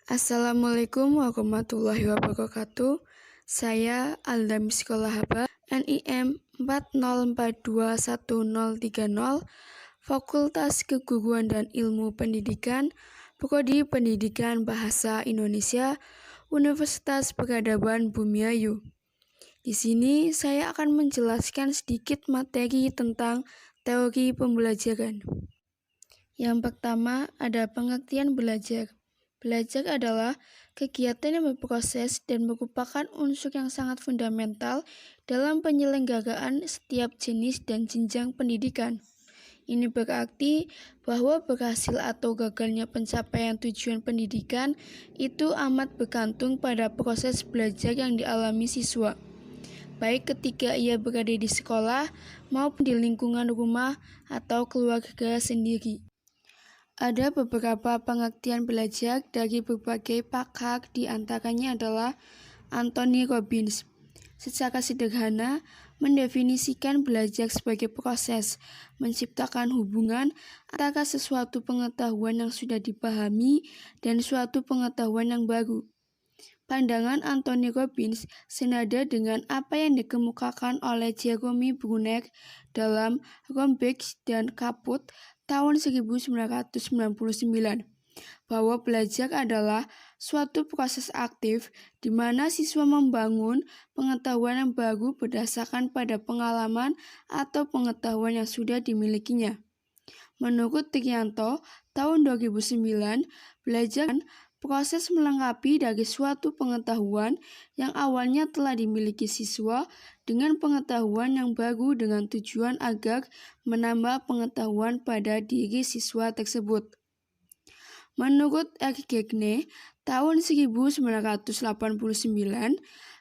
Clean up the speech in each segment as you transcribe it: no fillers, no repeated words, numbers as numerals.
Assalamualaikum warahmatullahi wabarakatuh. Saya Alda Miskola Haba, NIM 404211030, Fakultas Keguruan dan Ilmu Pendidikan, Prodi Pendidikan Bahasa Indonesia, Universitas Peradaban Bumiayu. Di sini saya akan menjelaskan sedikit materi tentang teori pembelajaran. Yang pertama ada pengertian belajar. Belajar adalah kegiatan yang berproses dan merupakan unsur yang sangat fundamental dalam penyelenggaraan setiap jenis dan jenjang pendidikan. Ini berarti bahwa berhasil atau gagalnya pencapaian tujuan pendidikan itu amat bergantung pada proses belajar yang dialami siswa, baik ketika ia berada di sekolah maupun di lingkungan rumah atau keluarga sendiri. Ada beberapa pengertian belajar dari berbagai pakar, di antaranya adalah Anthony Robbins. Secara sederhana, mendefinisikan belajar sebagai proses menciptakan hubungan antara sesuatu pengetahuan yang sudah dipahami dan suatu pengetahuan yang baru. Pandangan Anthony Robbins senada dengan apa yang dikemukakan oleh Jeremy Bruner dalam Romberg dan Kaput tahun 1999, bahwa belajar adalah suatu proses aktif di mana siswa membangun pengetahuan yang baru berdasarkan pada pengalaman atau pengetahuan yang sudah dimilikinya. Menurut Trianto, tahun 2009, belajar proses melengkapi dari suatu pengetahuan yang awalnya telah dimiliki siswa dengan pengetahuan yang baru dengan tujuan agar menambah pengetahuan pada diri siswa tersebut. Menurut Eric Gagne, tahun 1989,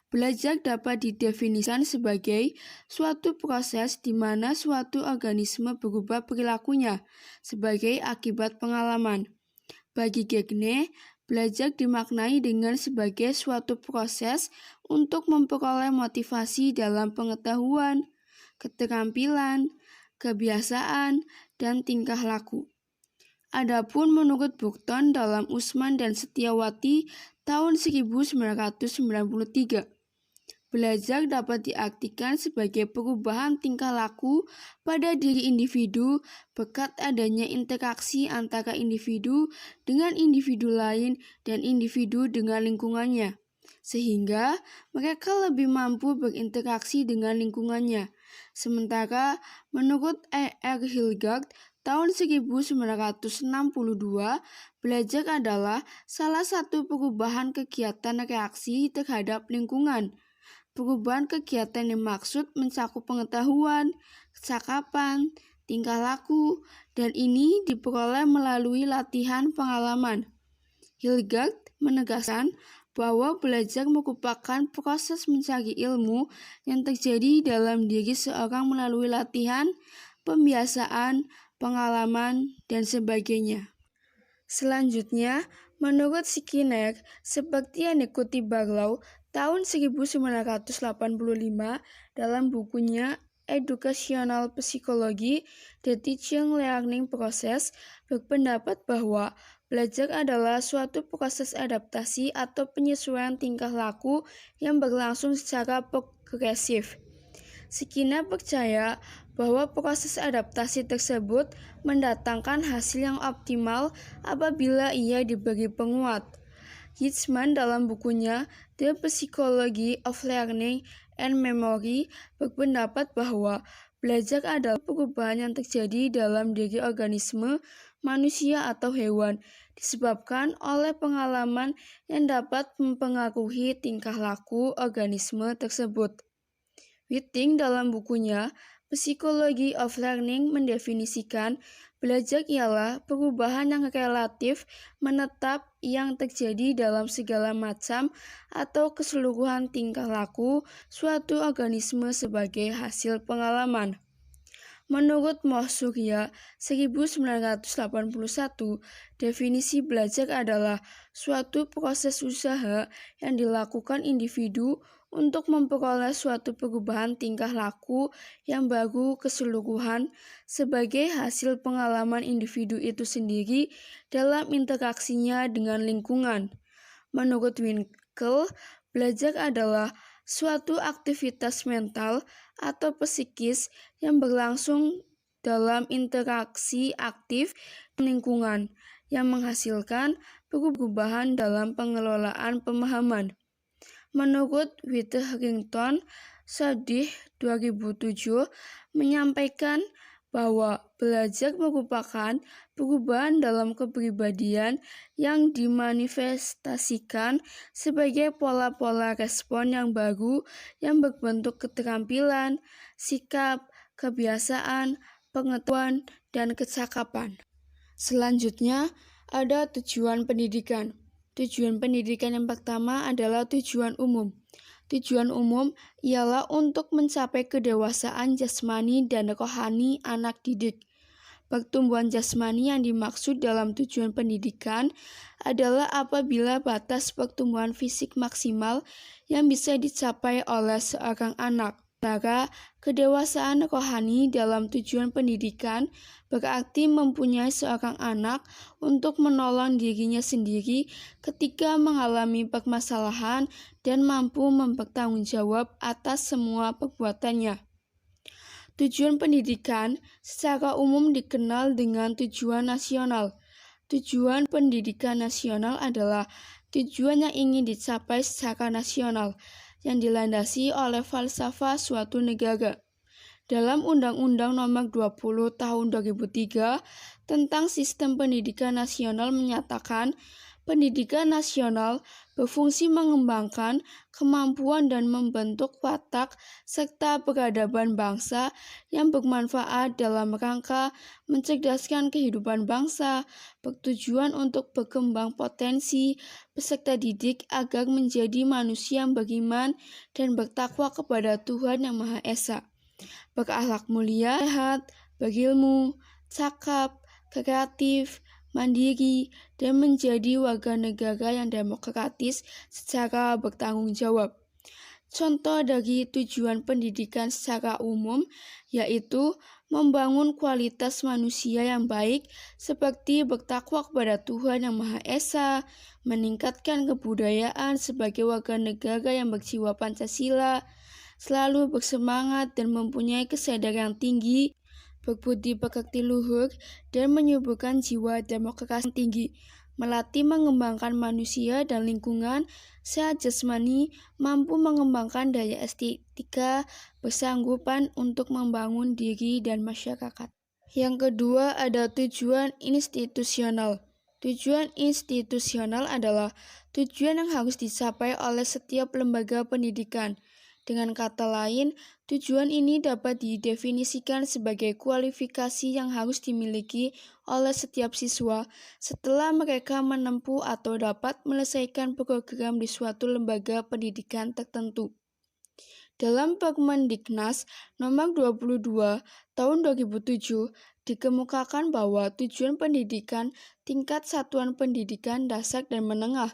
belajar dapat didefinisikan sebagai suatu proses di mana suatu organisme berubah perilakunya sebagai akibat pengalaman. Bagi Gagne, belajar dimaknai dengan sebagai suatu proses untuk memperoleh motivasi dalam pengetahuan, keterampilan, kebiasaan, dan tingkah laku. Adapun menurut Burton dalam Usman dan Setiawati tahun 1993, belajar dapat diartikan sebagai perubahan tingkah laku pada diri individu berkat adanya interaksi antara individu dengan individu lain dan individu dengan lingkungannya, sehingga mereka lebih mampu berinteraksi dengan lingkungannya. Sementara menurut E.R. Hilgard tahun 1962, belajar adalah salah satu perubahan kegiatan reaksi terhadap lingkungan. Perubahan kegiatan yang maksud mencakup pengetahuan, kecakapan, tingkah laku, dan ini diperoleh melalui latihan pengalaman. Hilgard menegaskan bahwa belajar merupakan proses mencari ilmu yang terjadi dalam diri seorang melalui latihan, pembiasaan, pengalaman, dan sebagainya. Selanjutnya, menurut Skinner, seperti yang dikutip Barlow tahun 1985 dalam bukunya Educational Psychology, The Teaching Learning Process, berpendapat bahwa belajar adalah suatu proses adaptasi atau penyesuaian tingkah laku yang berlangsung secara progresif. Skinner percaya bahwa proses adaptasi tersebut mendatangkan hasil yang optimal apabila ia diberi penguat. Yitzman dalam bukunya The Psychology of Learning and Memory berpendapat bahwa belajar adalah perubahan yang terjadi dalam diri organisme, manusia atau hewan, disebabkan oleh pengalaman yang dapat mempengaruhi tingkah laku organisme tersebut. Whiting dalam bukunya Psychology of Learning mendefinisikan belajar ialah perubahan yang relatif menetap yang terjadi dalam segala macam atau keseluruhan tingkah laku suatu organisme sebagai hasil pengalaman. Menurut Moh-Surya 1981, definisi belajar adalah suatu proses usaha yang dilakukan individu untuk memperoleh suatu perubahan tingkah laku yang baru keseluruhan sebagai hasil pengalaman individu itu sendiri dalam interaksinya dengan lingkungan. Menurut Winkel, belajar adalah suatu aktivitas mental atau psikis yang berlangsung dalam interaksi aktif dengan lingkungan yang menghasilkan perubahan dalam pengelolaan pemahaman. Menurut Witherington, Sadih 2007 menyampaikan bahwa belajar merupakan perubahan dalam kepribadian yang dimanifestasikan sebagai pola-pola respon yang baru yang berbentuk keterampilan, sikap, kebiasaan, pengetahuan, dan kecakapan. Selanjutnya, ada tujuan pendidikan. Tujuan pendidikan yang pertama adalah tujuan umum. Tujuan umum ialah untuk mencapai kedewasaan jasmani dan rohani anak didik. Pertumbuhan jasmani yang dimaksud dalam tujuan pendidikan adalah apabila batas pertumbuhan fisik maksimal yang bisa dicapai oleh seorang anak. Sementara kedewasaan rohani dalam tujuan pendidikan berarti mempunyai seorang anak untuk menolong dirinya sendiri ketika mengalami permasalahan dan mampu mempertanggungjawab atas semua perbuatannya. Tujuan pendidikan secara umum dikenal dengan tujuan nasional. Tujuan pendidikan nasional adalah tujuan yang ingin dicapai secara nasional, yang dilandasi oleh falsafah suatu negara. Dalam Undang-Undang Nomor 20 Tahun 2003 tentang Sistem Pendidikan Nasional menyatakan, pendidikan nasional berfungsi mengembangkan kemampuan dan membentuk watak serta peradaban bangsa yang bermanfaat dalam rangka mencerdaskan kehidupan bangsa, bertujuan untuk berkembang potensi peserta didik agar menjadi manusia yang beriman dan bertakwa kepada Tuhan Yang Maha Esa, berakhlak mulia, sehat, berilmu, cakap, kreatif, mandiri, dan menjadi warga negara yang demokratis secara bertanggung jawab. Contoh dari tujuan pendidikan secara umum yaitu membangun kualitas manusia yang baik seperti bertakwa kepada Tuhan Yang Maha Esa, meningkatkan kebudayaan sebagai warga negara yang berjiwa Pancasila, selalu bersemangat dan mempunyai kesadaran tinggi, berbudi pekerti luhur, dan menyuburkan jiwa demokrasi yang tinggi, melatih mengembangkan manusia dan lingkungan, sehat jasmani, mampu mengembangkan daya estetika, bersanggupan untuk membangun diri dan masyarakat. Yang kedua ada tujuan institusional. Tujuan institusional adalah tujuan yang harus dicapai oleh setiap lembaga pendidikan. Dengan kata lain, tujuan ini dapat didefinisikan sebagai kualifikasi yang harus dimiliki oleh setiap siswa setelah mereka menempuh atau dapat menyelesaikan program di suatu lembaga pendidikan tertentu. Dalam Permendiknas Nomor 22 Tahun 2007 dikemukakan bahwa tujuan pendidikan tingkat satuan pendidikan dasar dan menengah.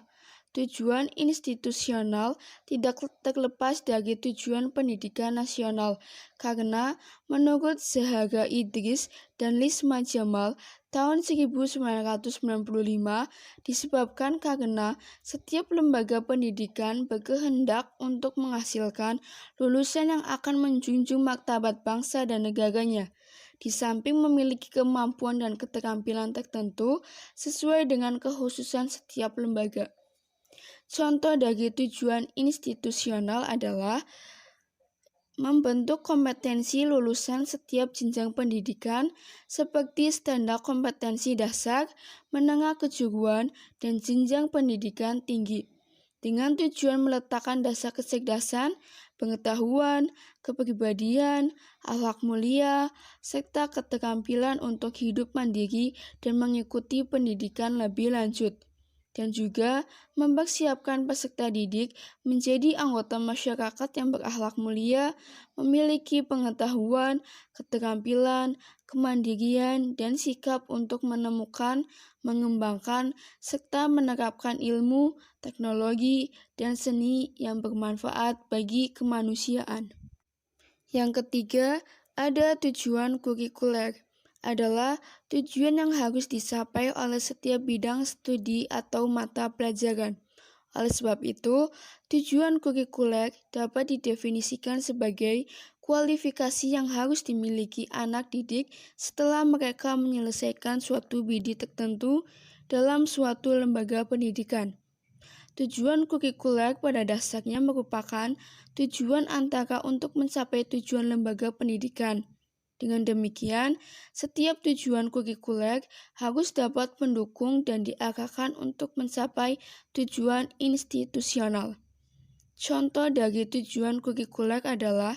Tujuan institusional tidak terlepas dari tujuan pendidikan nasional, karena menurut Zahara Idris dan Lisma Jamal tahun 1995 disebabkan karena setiap lembaga pendidikan berkehendak untuk menghasilkan lulusan yang akan menjunjung martabat bangsa dan negaranya, di samping memiliki kemampuan dan keterampilan tertentu sesuai dengan kekhususan setiap lembaga. Contoh dari tujuan institusional adalah membentuk kompetensi lulusan setiap jenjang pendidikan seperti standar kompetensi dasar, menengah kejuruan, dan jenjang pendidikan tinggi, dengan tujuan meletakkan dasar kecerdasan, pengetahuan, kepribadian, akhlak mulia, serta keterampilan untuk hidup mandiri dan mengikuti pendidikan lebih lanjut, dan juga mempersiapkan peserta didik menjadi anggota masyarakat yang berakhlak mulia, memiliki pengetahuan, keterampilan, kemandirian, dan sikap untuk menemukan, mengembangkan, serta menerapkan ilmu, teknologi, dan seni yang bermanfaat bagi kemanusiaan. Yang ketiga, ada tujuan kurikuler, adalah tujuan yang harus dicapai oleh setiap bidang studi atau mata pelajaran. Oleh sebab itu, tujuan kurikuler dapat didefinisikan sebagai kualifikasi yang harus dimiliki anak didik setelah mereka menyelesaikan suatu bidang tertentu dalam suatu lembaga pendidikan. Tujuan kurikuler pada dasarnya merupakan tujuan antara untuk mencapai tujuan lembaga pendidikan. Dengan demikian, setiap tujuan kurikuler harus dapat mendukung dan diarahkan untuk mencapai tujuan institusional. Contoh dari tujuan kurikuler adalah,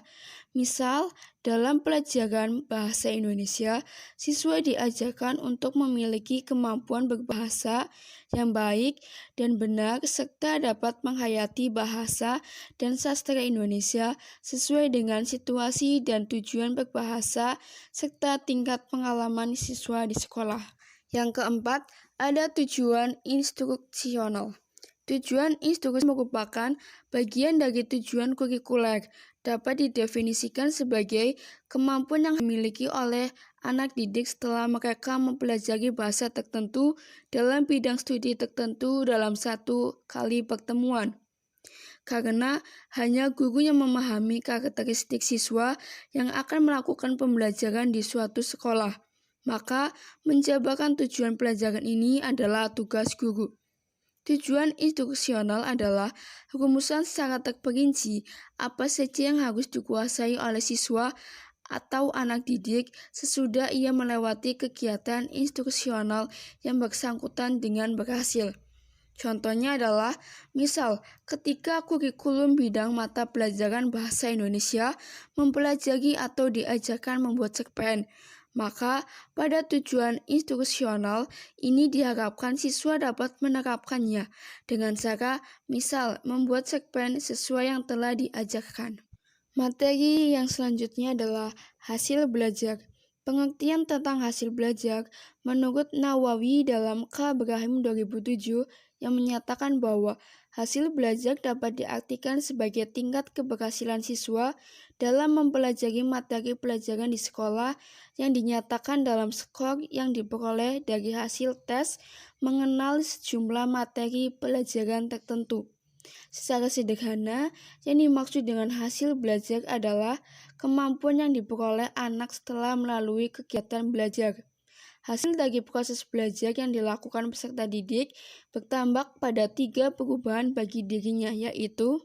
misal, dalam pelajaran bahasa Indonesia, siswa diajarkan untuk memiliki kemampuan berbahasa yang baik dan benar serta dapat menghayati bahasa dan sastra Indonesia sesuai dengan situasi dan tujuan berbahasa serta tingkat pengalaman siswa di sekolah. Yang keempat, ada tujuan instruksional. Tujuan instruksi merupakan bagian dari tujuan kurikuler, dapat didefinisikan sebagai kemampuan yang dimiliki oleh anak didik setelah mereka mempelajari bahasa tertentu dalam bidang studi tertentu dalam satu kali pertemuan. Karena hanya guru yang memahami karakteristik siswa yang akan melakukan pembelajaran di suatu sekolah, maka menjabarkan tujuan pelajaran ini adalah tugas guru. Tujuan instruksional adalah rumusan secara terperinci apa saja yang harus dikuasai oleh siswa atau anak didik sesudah ia melewati kegiatan instruksional yang bersangkutan dengan berhasil. Contohnya adalah, misal, ketika kurikulum bidang mata pelajaran bahasa Indonesia mempelajari atau diajarkan membuat cerpen, maka pada tujuan instruksional ini diharapkan siswa dapat menerapkannya dengan cara, misal, membuat cerpen sesuai yang telah diajarkan. Materi yang selanjutnya adalah hasil belajar. Pengertian tentang hasil belajar menurut Nawawi dalam K. Ibrahim 2007 yang menyatakan bahwa hasil belajar dapat diartikan sebagai tingkat keberhasilan siswa dalam mempelajari materi pelajaran di sekolah yang dinyatakan dalam skor yang diperoleh dari hasil tes mengenal sejumlah materi pelajaran tertentu. Secara sederhana, yang dimaksud dengan hasil belajar adalah kemampuan yang diperoleh anak setelah melalui kegiatan belajar. Hasil dari proses belajar yang dilakukan peserta didik bertambah pada 3 perubahan bagi dirinya, yaitu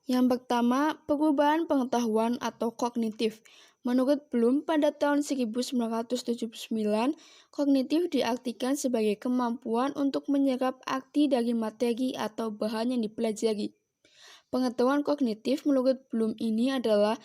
yang pertama, perubahan pengetahuan atau kognitif. Menurut Bloom, pada tahun 1979, kognitif diartikan sebagai kemampuan untuk menyerap arti dari materi atau bahan yang dipelajari. Pengetahuan kognitif menurut Bloom ini adalah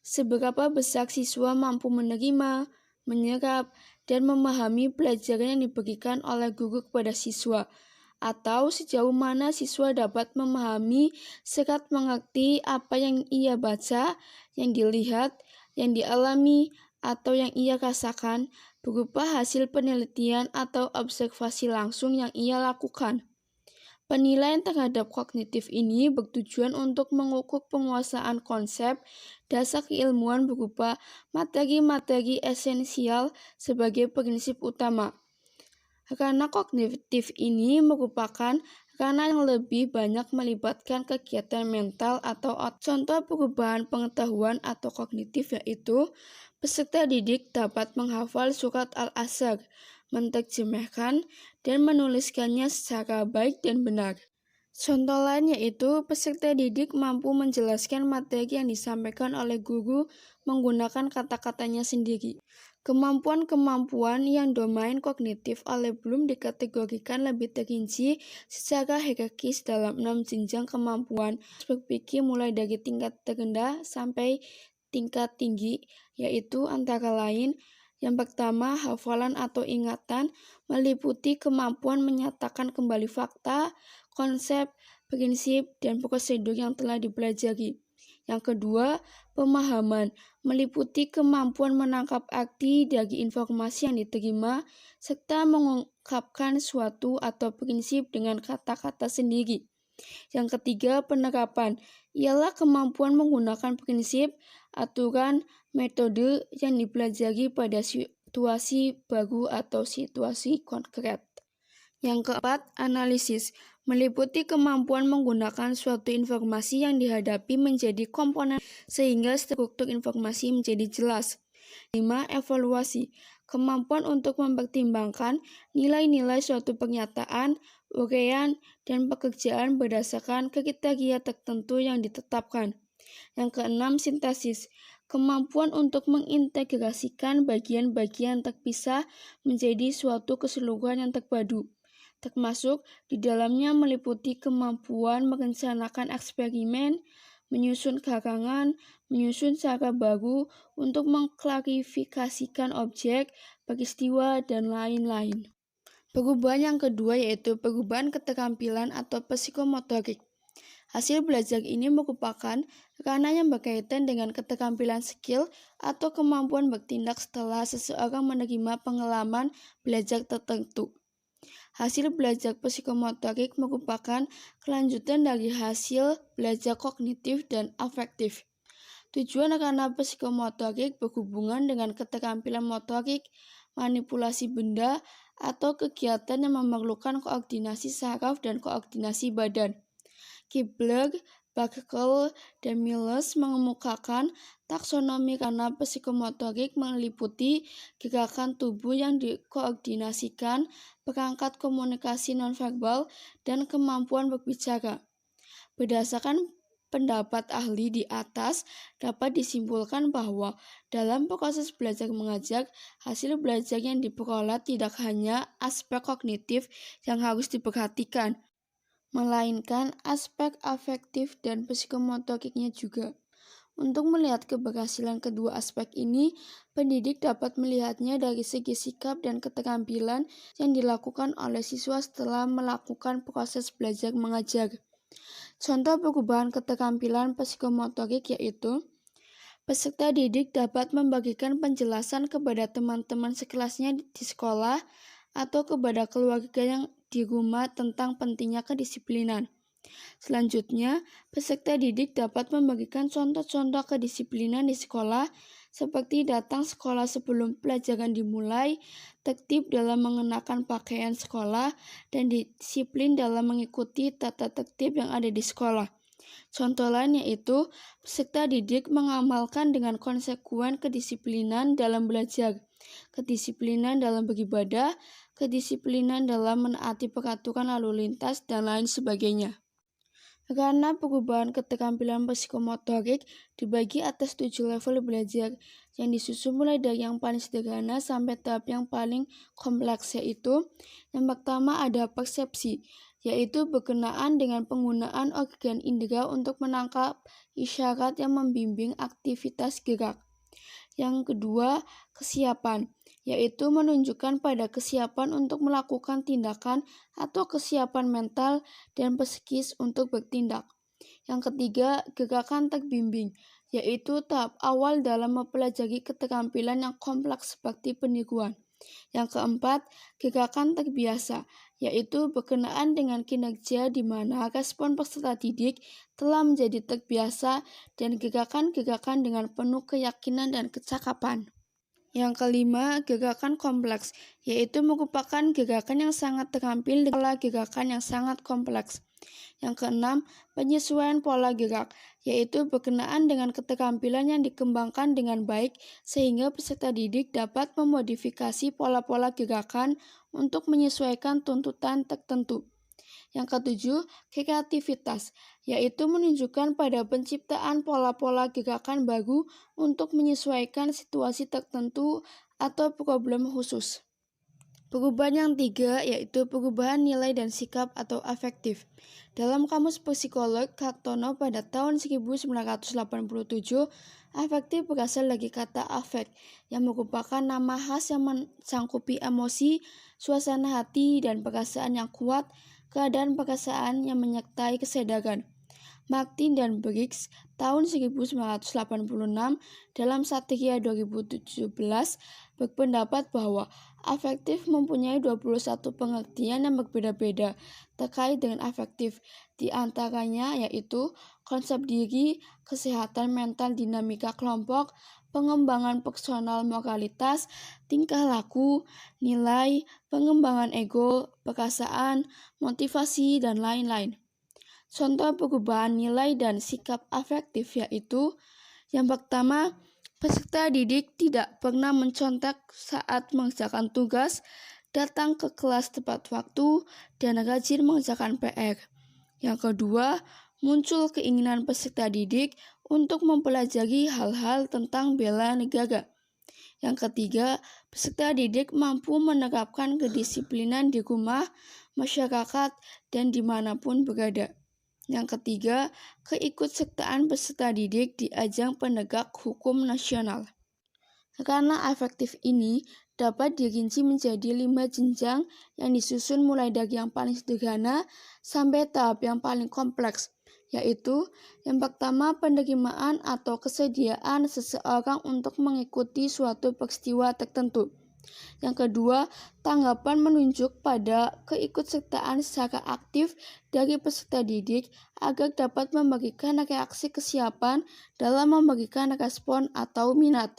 seberapa besar siswa mampu menerima, menyerap, dan memahami pelajaran yang diberikan oleh guru kepada siswa, atau sejauh mana siswa dapat memahami serta mengerti apa yang ia baca, yang dilihat, yang dialami, atau yang ia rasakan berupa hasil penelitian atau observasi langsung yang ia lakukan. Penilaian terhadap kognitif ini bertujuan untuk mengukur penguasaan konsep dasar keilmuan berupa materi-materi esensial sebagai prinsip utama. Ranah kognitif ini merupakan ranah yang lebih banyak melibatkan kegiatan mental atau contoh perubahan pengetahuan atau kognitif yaitu peserta didik dapat menghafal surat Al-Asr, menerjemahkan, dan menuliskannya secara baik dan benar. Contoh lain yaitu peserta didik mampu menjelaskan materi yang disampaikan oleh guru menggunakan kata-katanya sendiri. Kemampuan-kemampuan yang domain kognitif oleh Bloom dikategorikan lebih terinci secara hierarkis dalam 6 jenjang kemampuan berpikir mulai dari tingkat terendah sampai tingkat tinggi, yaitu antara lain yang pertama, hafalan atau ingatan meliputi kemampuan menyatakan kembali fakta, konsep, prinsip, dan prosedur yang telah dipelajari. Yang kedua, pemahaman meliputi kemampuan menangkap arti dari informasi yang diterima serta mengungkapkan suatu atau prinsip dengan kata-kata sendiri. Yang ketiga, penerapan ialah kemampuan menggunakan prinsip, aturan, metode yang dipelajari pada situasi baru atau situasi konkret. Yang keempat, analisis meliputi kemampuan menggunakan suatu informasi yang dihadapi menjadi komponen sehingga struktur informasi menjadi jelas. 5. Evaluasi, kemampuan untuk mempertimbangkan nilai-nilai suatu pernyataan, uraian, dan pekerjaan berdasarkan kriteria tertentu yang ditetapkan. Yang keenam, sintesis, kemampuan untuk mengintegrasikan bagian-bagian terpisah menjadi suatu keseluruhan yang terpadu, termasuk di dalamnya meliputi kemampuan merencanakan eksperimen, menyusun karangan, menyusun cara baru untuk mengklarifikasikan objek, peristiwa, dan lain-lain. Perubahan yang kedua yaitu perubahan keterampilan atau psikomotorik. Hasil belajar ini merupakan ranah yang berkaitan dengan keterampilan skill atau kemampuan bertindak setelah seseorang menerima pengalaman belajar tertentu. Hasil belajar psikomotorik merupakan kelanjutan dari hasil belajar kognitif dan afektif. Tujuan ranah psikomotorik berhubungan dengan keterampilan motorik, manipulasi benda, atau kegiatan yang memerlukan koordinasi saraf dan koordinasi badan. Kibler, Barkel, dan Miles mengemukakan taksonomi ranah psikomotorik meliputi gerakan tubuh yang dikoordinasikan, perangkat komunikasi nonverbal, dan kemampuan berbicara. Berdasarkan pendapat ahli di atas, dapat disimpulkan bahwa dalam proses belajar mengajar, hasil belajar yang diperoleh tidak hanya aspek kognitif yang harus diperhatikan, melainkan aspek afektif dan psikomotoriknya juga. Untuk melihat keberhasilan kedua aspek ini, pendidik dapat melihatnya dari segi sikap dan keterampilan yang dilakukan oleh siswa setelah melakukan proses belajar mengajar. Contoh perubahan keterampilan psikomotorik yaitu peserta didik dapat membagikan penjelasan kepada teman-teman sekelasnya di sekolah atau kepada keluarga yang di rumah tentang pentingnya kedisiplinan. Selanjutnya, peserta didik dapat memberikan contoh-contoh kedisiplinan di sekolah seperti datang sekolah sebelum pelajaran dimulai, tertib dalam mengenakan pakaian sekolah, dan disiplin dalam mengikuti tata tertib yang ada di sekolah. Contoh lain yaitu peserta didik mengamalkan dengan konsekuen kedisiplinan dalam belajar, kedisiplinan dalam beribadah, kedisiplinan dalam menaati peraturan lalu lintas, dan lain sebagainya. Ranah perubahan keterampilan psikomotorik dibagi atas 7 level belajar yang disusun mulai dari yang paling sederhana sampai tahap yang paling kompleks, yaitu yang pertama ada persepsi, yaitu berkenaan dengan penggunaan organ indera untuk menangkap isyarat yang membimbing aktivitas gerak. Yang kedua, kesiapan, yaitu menunjukkan pada kesiapan untuk melakukan tindakan atau kesiapan mental dan psikis untuk bertindak. Yang ketiga, gerakan terbimbing, yaitu tahap awal dalam mempelajari keterampilan yang kompleks seperti peniruan. Yang keempat, gerakan terbiasa, yaitu berkenaan dengan kinerja di mana respon peserta didik telah menjadi terbiasa dan gerakan-gerakan dengan penuh keyakinan dan kecakapan. Yang kelima, gerakan kompleks, yaitu merupakan gerakan yang sangat terampil dengan pola gerakan yang sangat kompleks. Yang keenam, penyesuaian pola gerak, yaitu berkenaan dengan keterampilan yang dikembangkan dengan baik sehingga peserta didik dapat memodifikasi pola-pola gerakan untuk menyesuaikan tuntutan tertentu. Yang ketujuh, kreativitas, yaitu menunjukkan pada penciptaan pola-pola gerakan baru untuk menyesuaikan situasi tertentu atau problem khusus. Perubahan yang tiga yaitu perubahan nilai dan sikap atau afektif. Dalam Kamus Psikolog Kartono pada tahun 1987, afektif berasal dari kata afek yang merupakan nama khas yang mencangkupi emosi, suasana hati, dan perasaan yang kuat, keadaan perasaan yang menyertai kesadaran. Martin dan Briggs tahun 1986 dalam Satria 2017 berpendapat bahwa afektif mempunyai 21 pengertian yang berbeda-beda terkait dengan afektif, di antaranya yaitu konsep diri, kesehatan mental, dinamika kelompok, pengembangan personal moralitas, tingkah laku, nilai, pengembangan ego, perasaan, motivasi, dan lain-lain. Contoh perubahan nilai dan sikap afektif yaitu yang pertama, peserta didik tidak pernah mencontek saat mengerjakan tugas, datang ke kelas tepat waktu, dan rajin mengerjakan PR. Yang kedua, muncul keinginan peserta didik untuk mempelajari hal-hal tentang bela negara. Yang ketiga, peserta didik mampu menerapkan kedisiplinan di rumah, masyarakat, dan dimanapun berada. Yang ketiga, keikutsertaan peserta didik di ajang penegak hukum nasional. Ranah afektif ini dapat dirinci menjadi 5 jenjang yang disusun mulai dari yang paling sederhana sampai tahap yang paling kompleks, yaitu yang pertama penerimaan atau kesediaan seseorang untuk mengikuti suatu peristiwa tertentu. Yang kedua, tanggapan menunjuk pada keikutsertaan secara aktif dari peserta didik agar dapat memberikan reaksi kesiapan dalam memberikan respon atau minat.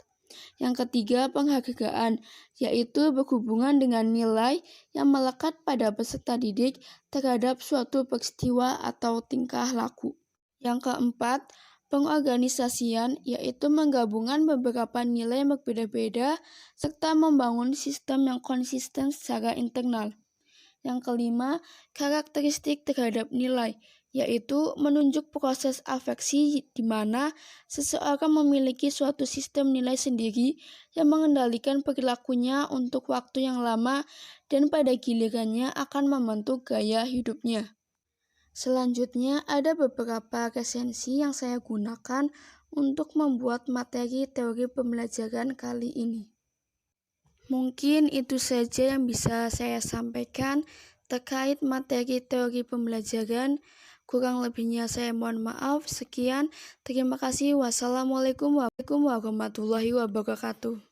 Yang ketiga, penghargaan, yaitu berhubungan dengan nilai yang melekat pada peserta didik terhadap suatu peristiwa atau tingkah laku. Yang keempat, pengorganisasian, yaitu menggabungkan beberapa nilai yang berbeda-beda serta membangun sistem yang konsisten secara internal. Yang kelima, karakteristik terhadap nilai, yaitu menunjuk proses afeksi di mana seseorang memiliki suatu sistem nilai sendiri yang mengendalikan perilakunya untuk waktu yang lama dan pada gilirannya akan membentuk gaya hidupnya. Selanjutnya, ada beberapa resensi yang saya gunakan untuk membuat materi teori pembelajaran kali ini. Mungkin itu saja yang bisa saya sampaikan terkait materi teori pembelajaran. Kurang lebihnya saya mohon maaf. Sekian, terima kasih. Wassalamualaikum warahmatullahi wabarakatuh.